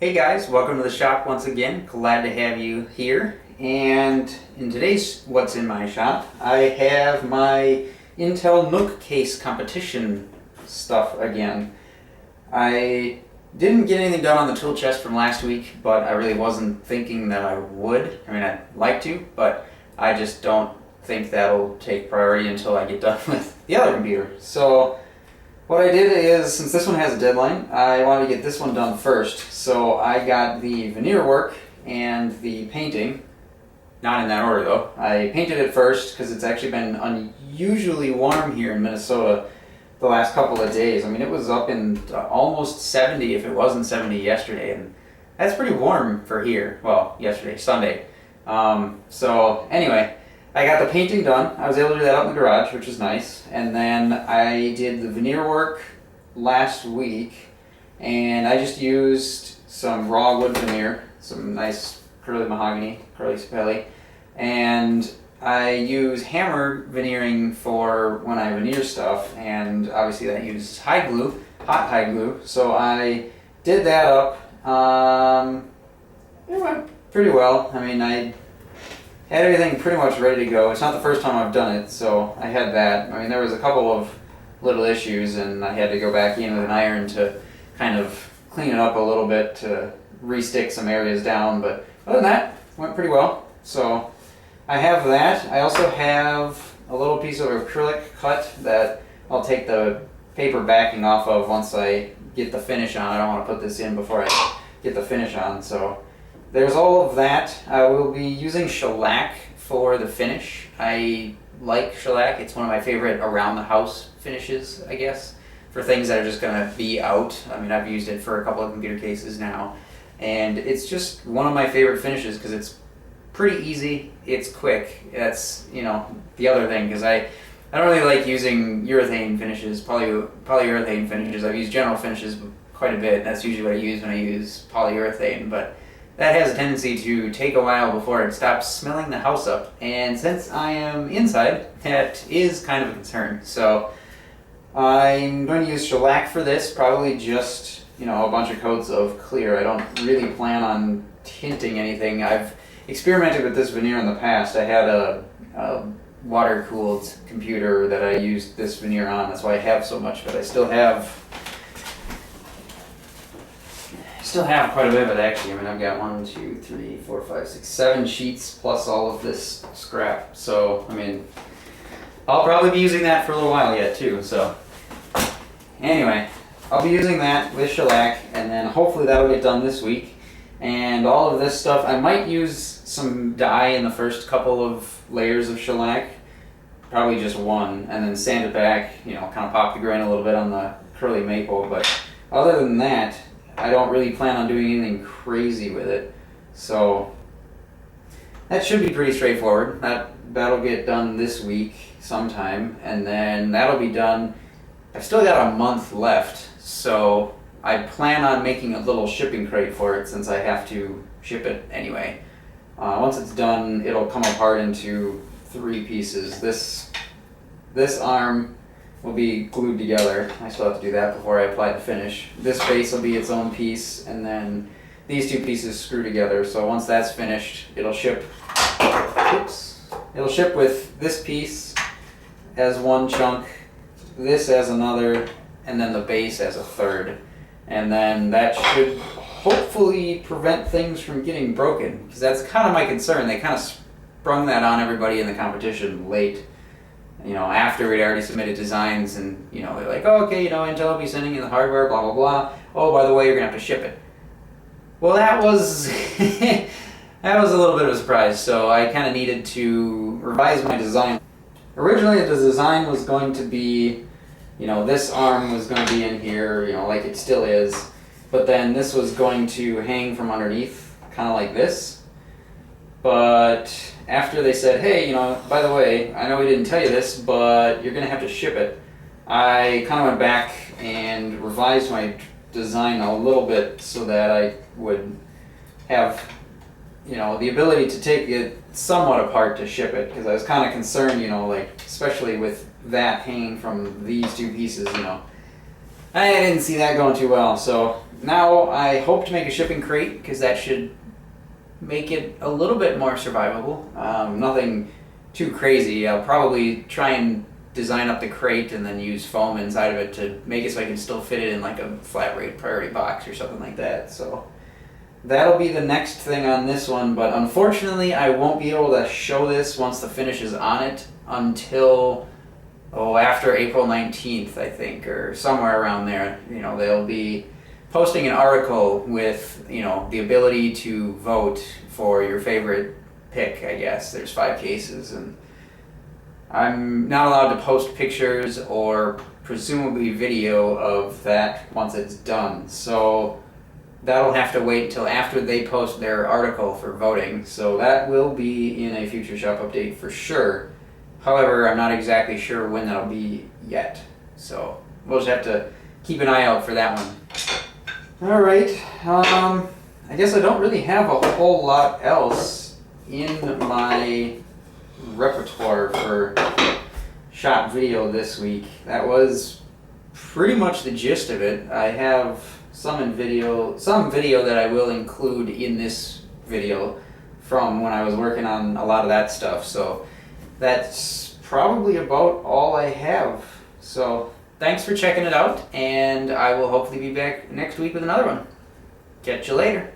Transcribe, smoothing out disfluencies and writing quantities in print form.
Hey guys, welcome to the shop once again. Glad to have you here. And in today's What's in My Shop, I have my Intel NUC case competition stuff again. I didn't get anything done on the tool chest from last week, but I really wasn't thinking that I would. I mean, I'd like to, but I just don't think that'll take priority until I get done with the other computer. So what I did is, since this one has a deadline, I wanted to get this one done first. So I got the veneer work and the painting, not in that order though. I painted it first because it's actually been unusually warm here in Minnesota the last couple of days. I mean, it was up in almost 70 if it wasn't 70 yesterday, and that's pretty warm for here. Well, yesterday, Sunday. So anyway, I got the painting done. I was able to do that out in the garage, which is nice. And then I did the veneer work last week, and I just used some raw wood veneer, some nice curly mahogany, curly sapelli, and I use hammer veneering for when I veneer stuff, and obviously that uses hot high glue. So I did that up. It went pretty well. I mean, I had everything pretty much ready to go. It's not the first time I've done it, so I had that. I mean, there was a couple of little issues, and I had to go back in with an iron to kind of clean it up a little bit to re-stick some areas down, but other than that, it went pretty well. So I have that. I also have a little piece of acrylic cut that I'll take the paper backing off of once I get the finish on. I don't want to put this in before I get the finish on, so there's all of that. I will be using shellac for the finish. I like shellac. It's one of my favorite around the house finishes, I guess, for things that are just going to be out. I mean, I've used it for a couple of computer cases now, and it's just one of my favorite finishes because it's pretty easy, it's quick. That's, the other thing, because I don't really like using urethane finishes, polyurethane finishes. I've used general finishes quite a bit. That's usually what I use when I use polyurethane, but that has a tendency to take a while before it stops smelling the house up, and since I am inside, that is kind of a concern. So I'm going to use shellac for this, probably just a bunch of coats of clear. I don't really plan on tinting anything. I've experimented with this veneer in the past. I had a water-cooled computer that I used this veneer on. That's why I have so much, but I still have quite a bit of it, actually. I mean, I've got 1, 2, 3, 4, 5, 6, 7 sheets plus all of this scrap. So, I mean, I'll probably be using that for a little while yet too. So, anyway, I'll be using that with shellac, and then hopefully that'll get done this week. And all of this stuff, I might use some dye in the first couple of layers of shellac, probably just one, and then sand it back, kind of pop the grain a little bit on the curly maple. But other than that, I don't really plan on doing anything crazy with it, so that should be pretty straightforward. That'll get done this week sometime, and then that'll be done. I've still got a month left, so I plan on making a little shipping crate for it since I have to ship it anyway. Once it's done, it'll come apart into 3 pieces. This arm will be glued together. I still have to do that before I apply the finish. This base will be its own piece, and then these 2 pieces screw together. So once that's finished, it'll ship. It'll ship with this piece as one chunk, this as another, and then the base as a third. And then that should hopefully prevent things from getting broken, because that's kind of my concern. They kind of sprung that on everybody in the competition late. After we'd already submitted designs, and, they're like, oh, okay, Intel will be sending you the hardware, blah, blah, blah. Oh, by the way, you're going to have to ship it. Well, that was, that was a little bit of a surprise, so I kind of needed to revise my design. Originally, the design was going to be, this arm was going to be in here, like it still is, but then this was going to hang from underneath, kind of like this. But after they said, hey, by the way, I know we didn't tell you this, but you're going to have to ship it, I kind of went back and revised my design a little bit so that I would have, the ability to take it somewhat apart to ship it, because I was kind of concerned, especially with that hanging from these 2 pieces, I didn't see that going too well. So now I hope to make a shipping crate because that should make it a little bit more survivable. Nothing too crazy. I'll probably try and design up the crate and then use foam inside of it to make it so I can still fit it in like a flat rate priority box or something like that. So that'll be the next thing on this one, but unfortunately I won't be able to show this once the finish is on it until after April 19th, I think, or somewhere around there. You know, they'll be posting an article with, you know, the ability to vote for your favorite pick, I guess. There's 5 cases, and I'm not allowed to post pictures or presumably video of that once it's done. So that'll have to wait until after they post their article for voting. So that will be in a future shop update for sure. However, I'm not exactly sure when that'll be yet. So we'll just have to keep an eye out for that one. All right. I guess I don't really have a whole lot else in my repertoire for shop video this week. That was pretty much the gist of it. I have some video that I will include in this video from when I was working on a lot of that stuff. So that's probably about all I have. So thanks for checking it out, and I will hopefully be back next week with another one. Catch you later.